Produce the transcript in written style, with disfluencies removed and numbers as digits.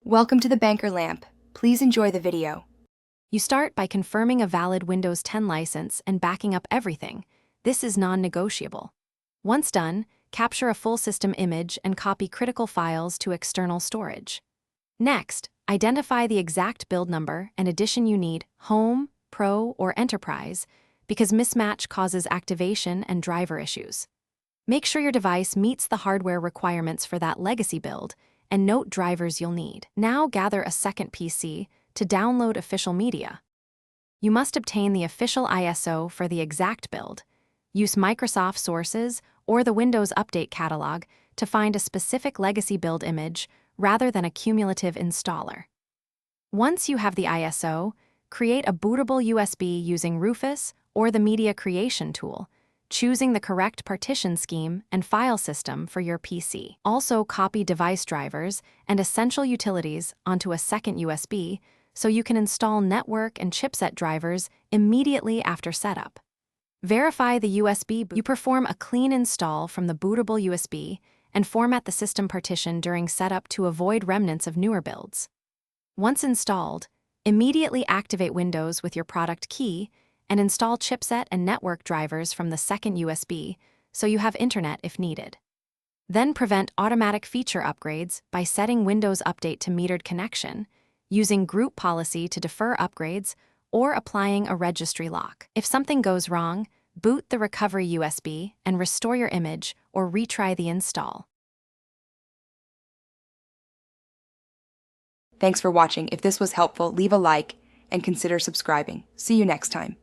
Welcome to the Banker Lamp. Please enjoy the video. You start by confirming a valid Windows 10 license and backing up everything. This is non-negotiable. Once done, capture a full system image and copy critical files to external storage. Next, identify the exact build number and edition you need, Home, Pro, or Enterprise, because mismatch causes activation and driver issues. Make sure your device meets the hardware requirements for that legacy build, and note drivers you'll need. Now gather a second PC to download official media. You must obtain the official ISO for the exact build. Use Microsoft sources or the Windows Update catalog to find a specific legacy build image rather than a cumulative installer. Once you have the ISO, create a bootable USB using Rufus or the Media Creation tool, choosing the correct partition scheme and file system for your PC. Also, copy device drivers and essential utilities onto a second USB so you can install network and chipset drivers immediately after setup. Verify the USB boot. You perform a clean install from the bootable USB and format the system partition during setup to avoid remnants of newer builds. Once installed, immediately activate Windows with your product key and install chipset and network drivers from the second USB so you have internet if needed. Then prevent automatic feature upgrades by setting Windows Update to metered connection, using group policy to defer upgrades, or applying a registry lock. If something goes wrong, boot the recovery USB and restore your image or retry the install. Thanks for watching. If this was helpful, leave a like and consider subscribing. See you next time.